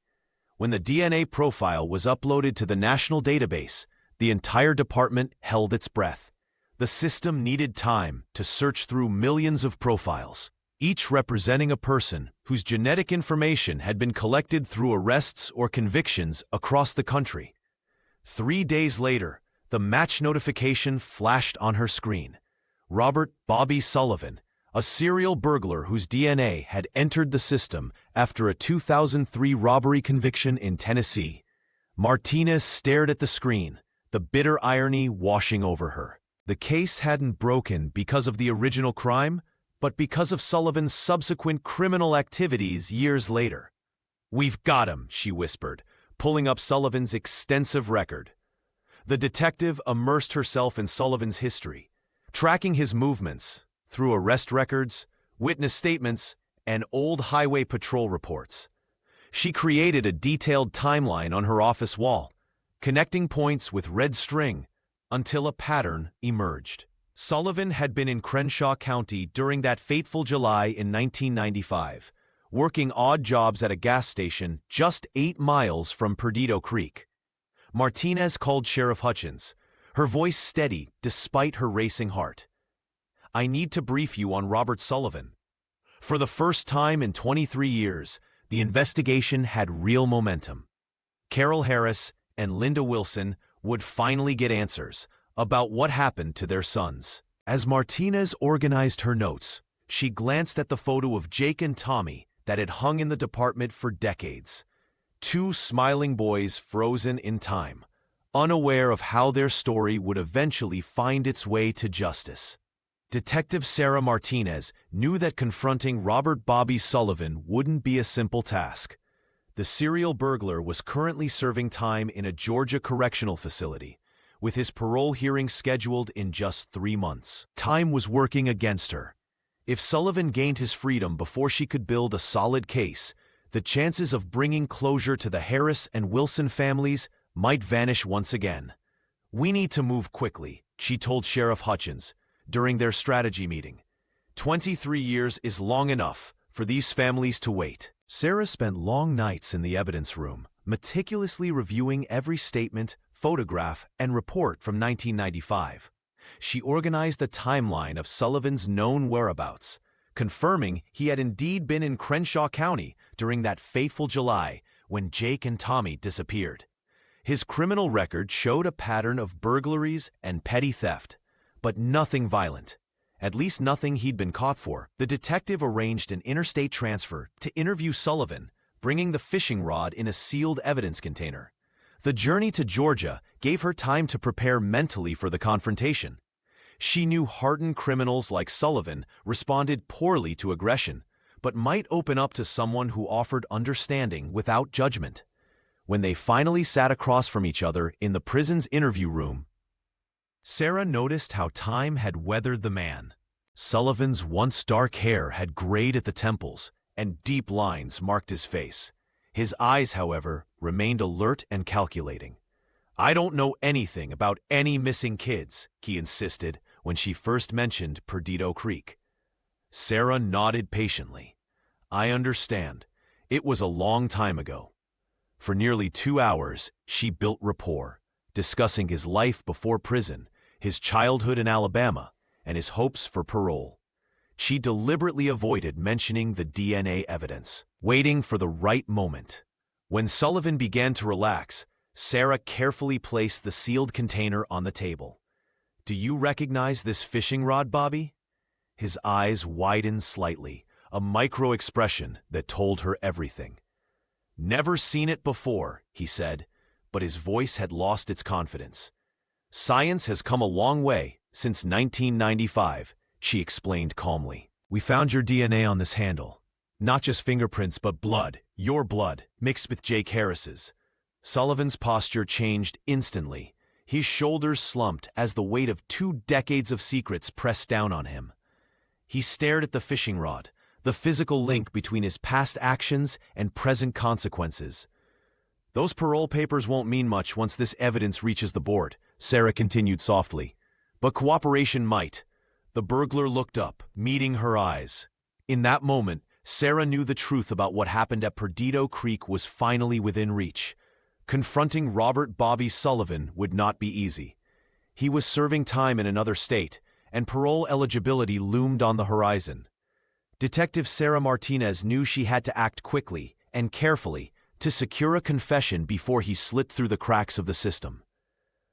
When the DNA profile was uploaded to the national database, the entire department held its breath. The system needed time to search through millions of profiles, each representing a person whose genetic information had been collected through arrests or convictions across the country. 3 days later, the match notification flashed on her screen. Robert "Bobby" Sullivan, a serial burglar whose DNA had entered the system after a 2003 robbery conviction in Tennessee. Martinez stared at the screen, the bitter irony washing over her. The case hadn't broken because of the original crime, but because of Sullivan's subsequent criminal activities years later. "We've got him," she whispered, pulling up Sullivan's extensive record. The detective immersed herself in Sullivan's history, tracking his movements through arrest records, witness statements, and old highway patrol reports. She created a detailed timeline on her office wall, connecting points with red string until a pattern emerged. Sullivan had been in Crenshaw County during that fateful July in 1995, working odd jobs at a gas station just 8 miles from Perdido Creek. Martinez called Sheriff Hutchins, her voice steady despite her racing heart. "I need to brief you on Robert Sullivan." For the first time in 23 years, the investigation had real momentum. Carol Harris and Linda Wilson would finally get answers about what happened to their sons. As Martinez organized her notes, she glanced at the photo of Jake and Tommy that had hung in the department for decades. 2 smiling boys frozen in time, unaware of how their story would eventually find its way to justice. Detective Sarah Martinez knew that confronting Robert "Bobby" Sullivan wouldn't be a simple task. The serial burglar was currently serving time in a Georgia correctional facility, with his parole hearing scheduled in just 3 months. Time was working against her. If Sullivan gained his freedom before she could build a solid case, the chances of bringing closure to the Harris and Wilson families might vanish once again. "We need to move quickly," she told Sheriff Hutchins during their strategy meeting. 23 years is long enough for these families to wait. Sarah spent long nights in the evidence room, meticulously reviewing every statement, photograph, and report from 1995. She organized the timeline of Sullivan's known whereabouts, confirming he had indeed been in Crenshaw County during that fateful July when Jake and Tommy disappeared. His criminal record showed a pattern of burglaries and petty theft, but nothing violent. At least nothing he'd been caught for. The detective arranged an interstate transfer to interview Sullivan, bringing the fishing rod in a sealed evidence container. The journey to Georgia gave her time to prepare mentally for the confrontation. She knew hardened criminals like Sullivan responded poorly to aggression, but might open up to someone who offered understanding without judgment. When they finally sat across from each other in the prison's interview room, Sarah noticed how time had weathered the man. Sullivan's once dark hair had grayed at the temples, and deep lines marked his face. His eyes, however, remained alert and calculating. "I don't know anything about any missing kids," he insisted when she first mentioned Perdido Creek. Sarah nodded patiently. "I understand. It was a long time ago." For nearly 2 hours, she built rapport, discussing his life before prison, his childhood in Alabama, and his hopes for parole. She deliberately avoided mentioning the DNA evidence, waiting for the right moment. When Sullivan began to relax, Sarah carefully placed the sealed container on the table. "Do you recognize this fishing rod, Bobby?" His eyes widened slightly, a micro-expression that told her everything. "Never seen it before," he said, but his voice had lost its confidence. "Science has come a long way since 1995, she explained calmly. "We found your DNA on this handle. Not just fingerprints, but blood, your blood, mixed with Jake Harris's." Sullivan's posture changed instantly. His shoulders slumped as the weight of 2 decades of secrets pressed down on him. He stared at the fishing rod, the physical link between his past actions and present consequences. "Those parole papers won't mean much once this evidence reaches the board," Sarah continued softly. "But cooperation might." The burglar looked up, meeting her eyes. In that moment, Sarah knew the truth about what happened at Perdido Creek was finally within reach. Confronting Robert "Bobby" Sullivan would not be easy. He was serving time in another state, and parole eligibility loomed on the horizon. Detective Sarah Martinez knew she had to act quickly and carefully to secure a confession before he slipped through the cracks of the system.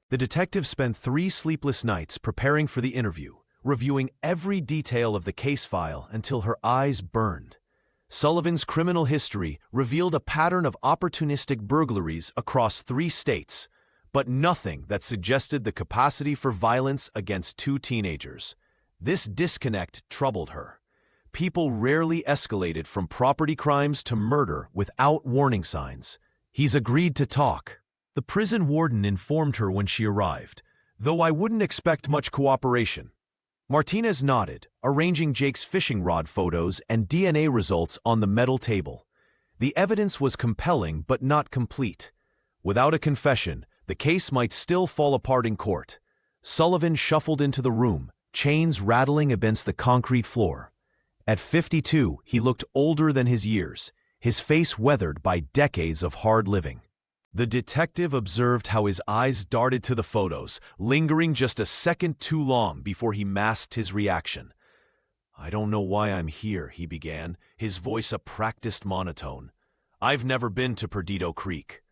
The detective spent 3 sleepless nights preparing for the interview, reviewing every detail of the case file until her eyes burned. Sullivan's criminal history revealed a pattern of opportunistic burglaries across 3 states, but nothing that suggested the capacity for violence against 2 teenagers. This disconnect troubled her. People rarely escalated from property crimes to murder without warning signs. "He's agreed to talk," the prison warden informed her when she arrived, "though I wouldn't expect much cooperation." Martinez nodded, arranging Jake's fishing rod photos and DNA results on the metal table. The evidence was compelling but not complete. Without a confession, the case might still fall apart in court. Sullivan shuffled into the room, chains rattling against the concrete floor. At 52, he looked older than his years, his face weathered by decades of hard living. The detective observed how his eyes darted to the photos, lingering just a second too long before he masked his reaction. "I don't know why I'm here," he began, his voice a practiced monotone. "I've never been to Perdido Creek."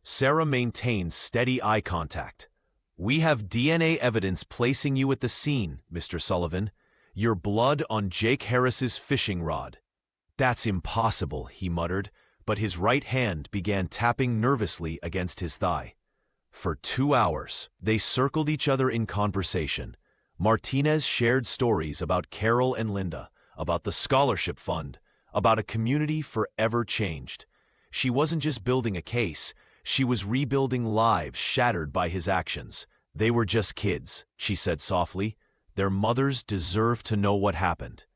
Sarah maintained steady eye contact. "We have DNA evidence placing you at the scene, Mr. Sullivan. Your blood on Jake Harris's fishing rod." "That's impossible," he muttered, but his right hand began tapping nervously against his thigh. For 2 hours, they circled each other in conversation. Martinez shared stories about Carol and Linda, about the scholarship fund, about a community forever changed. She wasn't just building a case, she was rebuilding lives shattered by his actions. "They were just kids," she said softly. "Their mothers deserve to know what happened."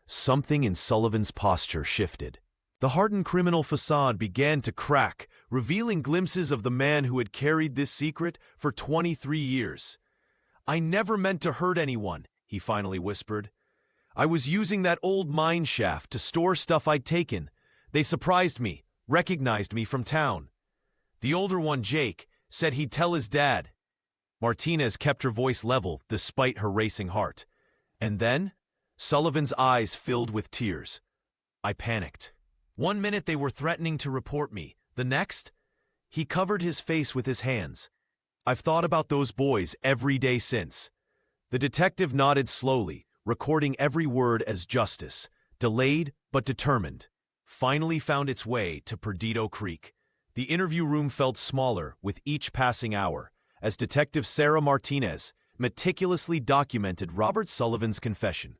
Something in Sullivan's posture shifted. The hardened criminal facade began to crack, revealing glimpses of the man who had carried this secret for 23 years. "I never meant to hurt anyone," he finally whispered. "I was using that old mine shaft to store stuff I'd taken. They surprised me, recognized me from town. The older one, Jake, said he'd tell his dad." Martinez kept her voice level despite her racing heart. "And then?" Sullivan's eyes filled with tears. "I panicked. One minute they were threatening to report me. The next?" He covered his face with his hands. "I've thought about those boys every day since." The detective nodded slowly, recording every word as justice, delayed but determined, finally found its way to Perdido Creek. The interview room felt smaller with each passing hour, as Detective Sarah Martinez meticulously documented Robert Sullivan's confession.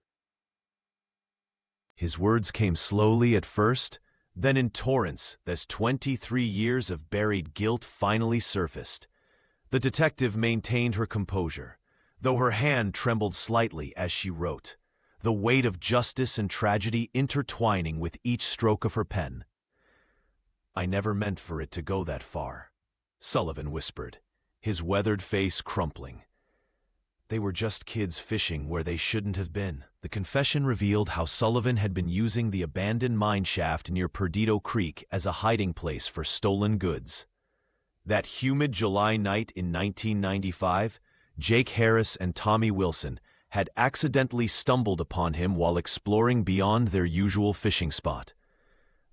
His words came slowly at first, then in torrents as 23 years of buried guilt finally surfaced. The detective maintained her composure, though her hand trembled slightly as she wrote, the weight of justice and tragedy intertwining with each stroke of her pen. "I never meant for it to go that far," Sullivan whispered, his weathered face crumpling. "They were just kids fishing where they shouldn't have been." The confession revealed how Sullivan had been using the abandoned mine shaft near Perdido Creek as a hiding place for stolen goods. That humid July night in 1995, Jake Harris and Tommy Wilson had accidentally stumbled upon him while exploring beyond their usual fishing spot.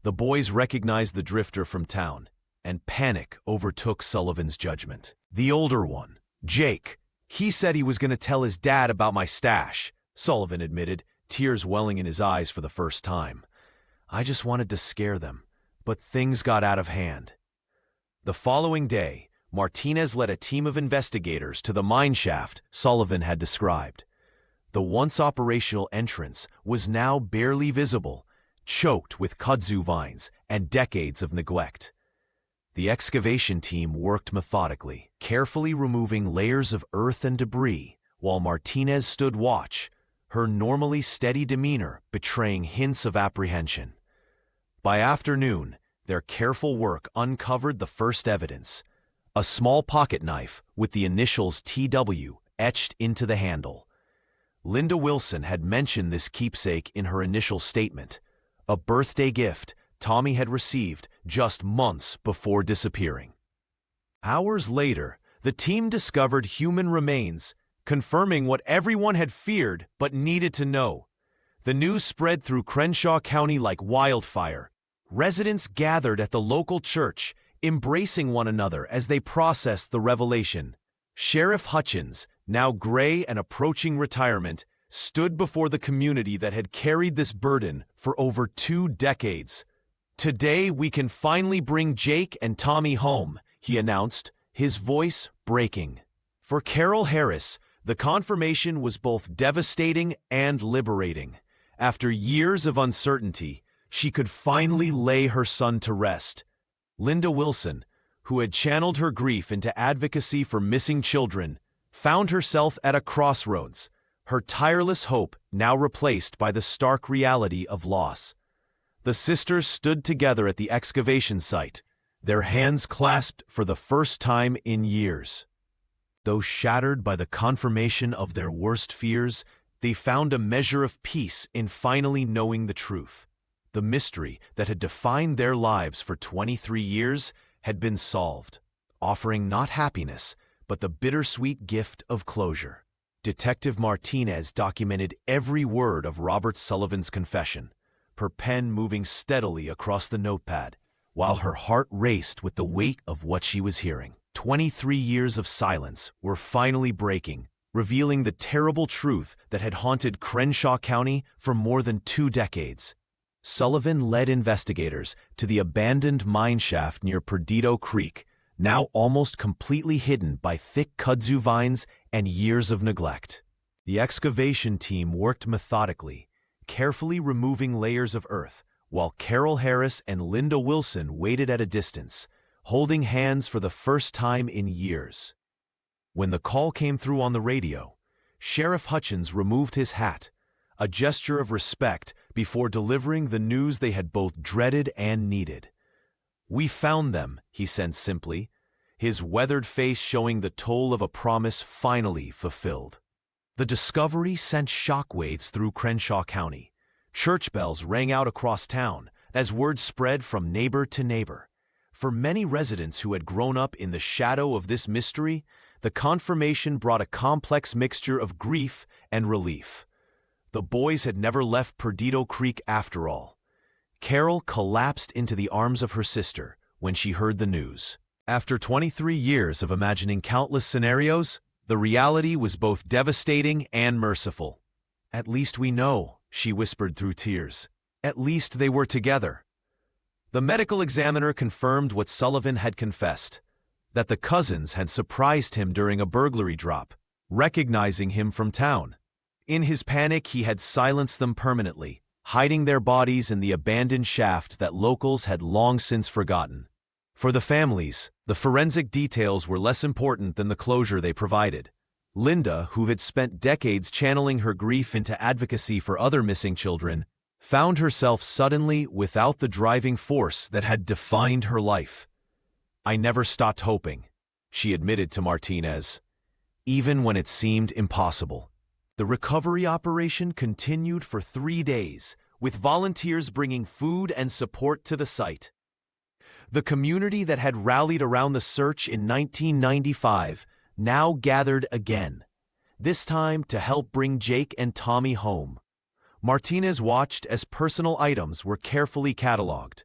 The boys recognized the drifter from town, and panic overtook Sullivan's judgment. The older one, Jake, he said he was going to tell his dad about my stash, Sullivan admitted, tears welling in his eyes for the first time. I just wanted to scare them, but things got out of hand. The following day, Martinez led a team of investigators to the mine shaft Sullivan had described. The once operational entrance was now barely visible, choked with kudzu vines and decades of neglect. The excavation team worked methodically, carefully removing layers of earth and debris, while Martinez stood watch, her normally steady demeanor betraying hints of apprehension. By afternoon, their careful work uncovered the first evidence: a small pocket knife with the initials TW etched into the handle. Linda Wilson had mentioned this keepsake in her initial statement, a birthday gift Tommy had received just months before disappearing. Hours later, the team discovered human remains, confirming what everyone had feared but needed to know. The news spread through Crenshaw County like wildfire. Residents gathered at the local church, embracing one another as they processed the revelation. Sheriff Hutchins, now gray and approaching retirement, stood before the community that had carried this burden for over 2 decades. Today we can finally bring Jake and Tommy home, he announced, his voice breaking. For Carol Harris, the confirmation was both devastating and liberating. After years of uncertainty, she could finally lay her son to rest. Linda Wilson, who had channeled her grief into advocacy for missing children, found herself at a crossroads, her tireless hope now replaced by the stark reality of loss. The sisters stood together at the excavation site, their hands clasped for the first time in years. Though shattered by the confirmation of their worst fears, they found a measure of peace in finally knowing the truth. The mystery that had defined their lives for 23 years had been solved, offering not happiness, but the bittersweet gift of closure. Detective Martinez documented every word of Robert Sullivan's confession, her pen moving steadily across the notepad, while her heart raced with the weight of what she was hearing. 23 years of silence were finally breaking, revealing the terrible truth that had haunted Crenshaw County for more than 2 decades. Sullivan led investigators to the abandoned mine shaft near Perdido Creek, now almost completely hidden by thick kudzu vines and years of neglect. The excavation team worked methodically, carefully removing layers of earth, while Carol Harris and Linda Wilson waited at a distance, holding hands for the first time in years. When the call came through on the radio, Sheriff Hutchins removed his hat, a gesture of respect before delivering the news they had both dreaded and needed. "We found them," he said simply, his weathered face showing the toll of a promise finally fulfilled. The discovery sent shockwaves through Crenshaw County. Church bells rang out across town as word spread from neighbor to neighbor. For many residents who had grown up in the shadow of this mystery, the confirmation brought a complex mixture of grief and relief. The boys had never left Perdido Creek after all. Carol collapsed into the arms of her sister when she heard the news. After 23 years of imagining countless scenarios, the reality was both devastating and merciful. "At least we know," she whispered through tears. "At least they were together." The medical examiner confirmed what Sullivan had confessed, that the cousins had surprised him during a burglary drop, recognizing him from town. In his panic, he had silenced them permanently, hiding their bodies in the abandoned shaft that locals had long since forgotten. For the families, the forensic details were less important than the closure they provided. Linda, who had spent decades channeling her grief into advocacy for other missing children, found herself suddenly without the driving force that had defined her life. "I never stopped hoping," she admitted to Martinez, "even when it seemed impossible." The recovery operation continued for 3 days, with volunteers bringing food and support to the site. The community that had rallied around the search in 1995 now gathered again, this time to help bring Jake and Tommy home. Martinez watched as personal items were carefully cataloged.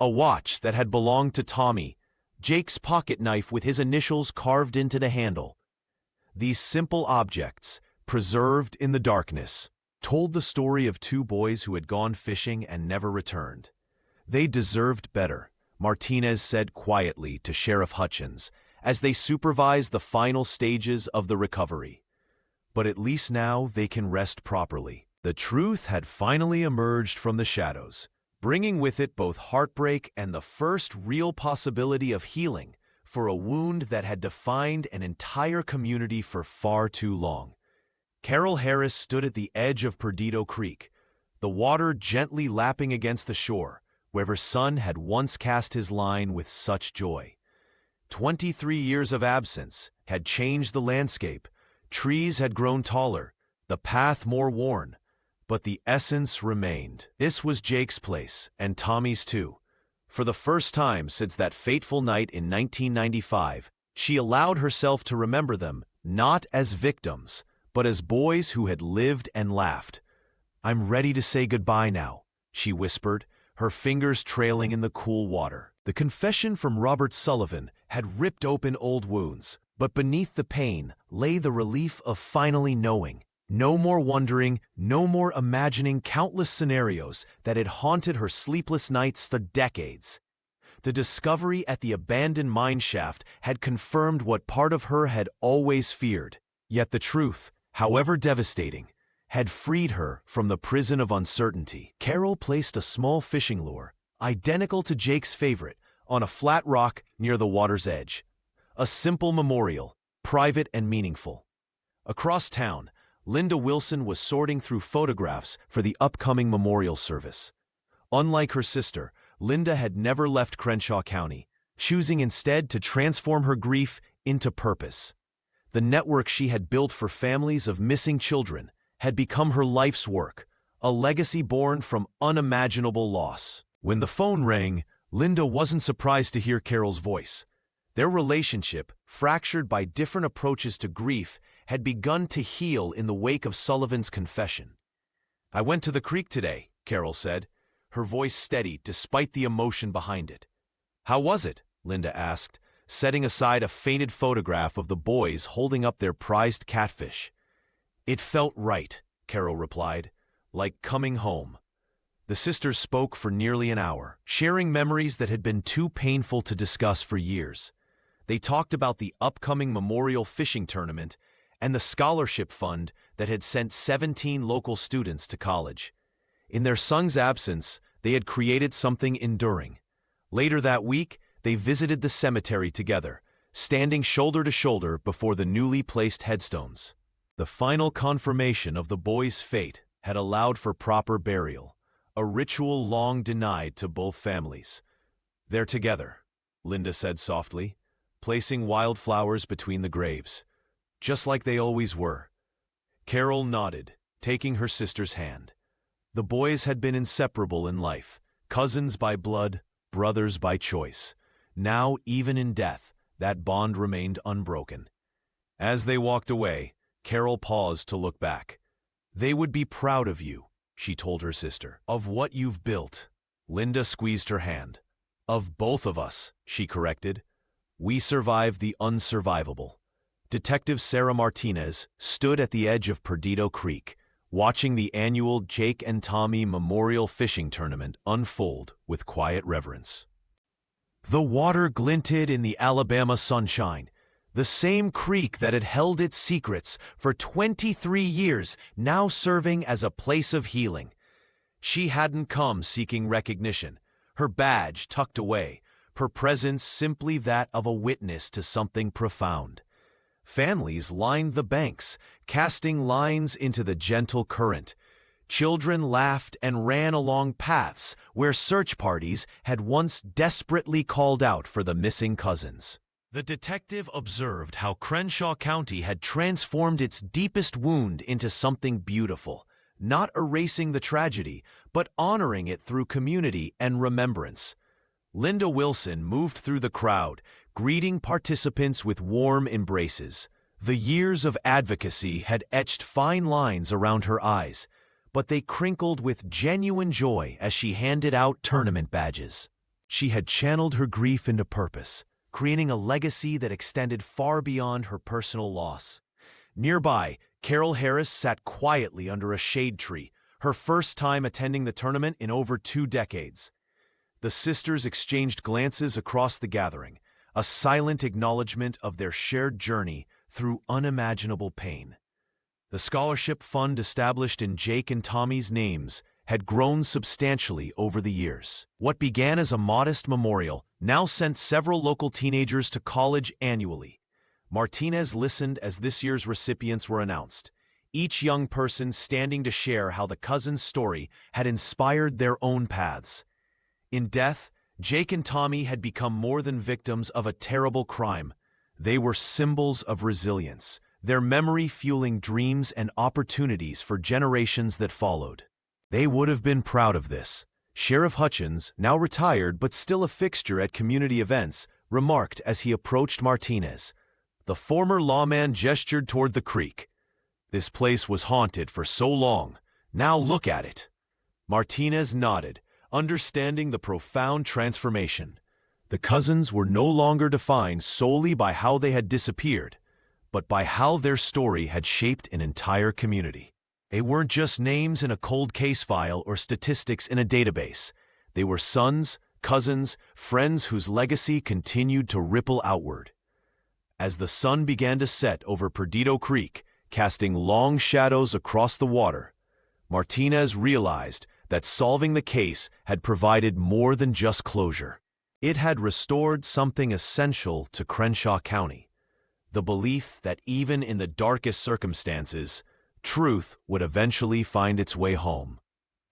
A watch that had belonged to Tommy, Jake's pocket knife with his initials carved into the handle. These simple objects, preserved in the darkness, told the story of two boys who had gone fishing and never returned. They deserved better, Martinez said quietly to Sheriff Hutchins as they supervised the final stages of the recovery. But at least now they can rest properly. The truth had finally emerged from the shadows, bringing with it both heartbreak and the first real possibility of healing for a wound that had defined an entire community for far too long. Carol Harris stood at the edge of Perdido Creek, the water gently lapping against the shore, where her son had once cast his line with such joy. 23 years of absence had changed the landscape. Trees had grown taller, the path more worn, but the essence remained. This was Jake's place, and Tommy's too. For the first time since that fateful night in 1995, she allowed herself to remember them not as victims, but as boys who had lived and laughed. "I'm ready to say goodbye now," she whispered, her fingers trailing in the cool water. The confession from Robert Sullivan had ripped open old wounds, but beneath the pain lay the relief of finally knowing. No more wondering, no more imagining countless scenarios that had haunted her sleepless nights for decades. The discovery at the abandoned mine shaft had confirmed what part of her had always feared. Yet the truth, however devastating, had freed her from the prison of uncertainty. Carol placed a small fishing lure, identical to Jake's favorite, on a flat rock near the water's edge. A simple memorial, private and meaningful. Across town, Linda Wilson was sorting through photographs for the upcoming memorial service. Unlike her sister, Linda had never left Crenshaw County, choosing instead to transform her grief into purpose. The network she had built for families of missing children had become her life's work, a legacy born from unimaginable loss. When the phone rang, Linda wasn't surprised to hear Carol's voice. Their relationship, fractured by different approaches to grief, had begun to heal in the wake of Sullivan's confession. "I went to the creek today," Carol said, her voice steady despite the emotion behind it. "How was it?" Linda asked, setting aside a faded photograph of the boys holding up their prized catfish. "It felt right," Carol replied, "like coming home." The sisters spoke for nearly an hour, sharing memories that had been too painful to discuss for years. They talked about the upcoming memorial fishing tournament and the scholarship fund that had sent 17 local students to college. In their son's absence, they had created something enduring. Later that week, they visited the cemetery together, standing shoulder to shoulder before the newly placed headstones. The final confirmation of the boys' fate had allowed for proper burial, a ritual long denied to both families. "They're together," Linda said softly, placing wildflowers between the graves. "Just like they always were." Carol nodded, taking her sister's hand. The boys had been inseparable in life, cousins by blood, brothers by choice. Now, even in death, that bond remained unbroken. As they walked away, Carol paused to look back. "They would be proud of you," she told her sister, "of what you've built." Linda squeezed her hand. "Of both of us," she corrected. "We survived the unsurvivable." Detective Sarah Martinez stood at the edge of Perdido Creek, watching the annual Jake and Tommy Memorial Fishing Tournament unfold with quiet reverence. The water glinted in the Alabama sunshine, the same creek that had held its secrets for 23 years, now serving as a place of healing. She hadn't come seeking recognition, her badge tucked away, her presence simply that of a witness to something profound. Families lined the banks, casting lines into the gentle current. Children laughed and ran along paths where search parties had once desperately called out for the missing cousins. The detective observed how Crenshaw County had transformed its deepest wound into something beautiful, not erasing the tragedy, but honoring it through community and remembrance. Linda Wilson moved through the crowd, greeting participants with warm embraces. The years of advocacy had etched fine lines around her eyes, but they crinkled with genuine joy as she handed out tournament badges. She had channeled her grief into purpose, creating a legacy that extended far beyond her personal loss. Nearby, Carol Harris sat quietly under a shade tree, her first time attending the tournament in over 2 decades. The sisters exchanged glances across the gathering, a silent acknowledgement of their shared journey through unimaginable pain. The scholarship fund established in Jake and Tommy's names had grown substantially over the years. What began as a modest memorial now sent several local teenagers to college annually. Martinez listened as this year's recipients were announced, each young person standing to share how the cousins' story had inspired their own paths. In death, Jake and Tommy had become more than victims of a terrible crime. They were symbols of resilience, their memory fueling dreams and opportunities for generations that followed. They would have been proud of this. Sheriff Hutchins, now retired but still a fixture at community events, remarked as he approached Martinez. The former lawman gestured toward the creek. "This place was haunted for so long. Now look at it." Martinez nodded, understanding the profound transformation. The cousins were no longer defined solely by how they had disappeared, but by how their story had shaped an entire community. They weren't just names in a cold case file or statistics in a database. They were sons, cousins, friends whose legacy continued to ripple outward. As the sun began to set over Perdido Creek, casting long shadows across the water, Martinez realized that solving the case had provided more than just closure. It had restored something essential to Crenshaw County: the belief that even in the darkest circumstances, truth would eventually find its way home.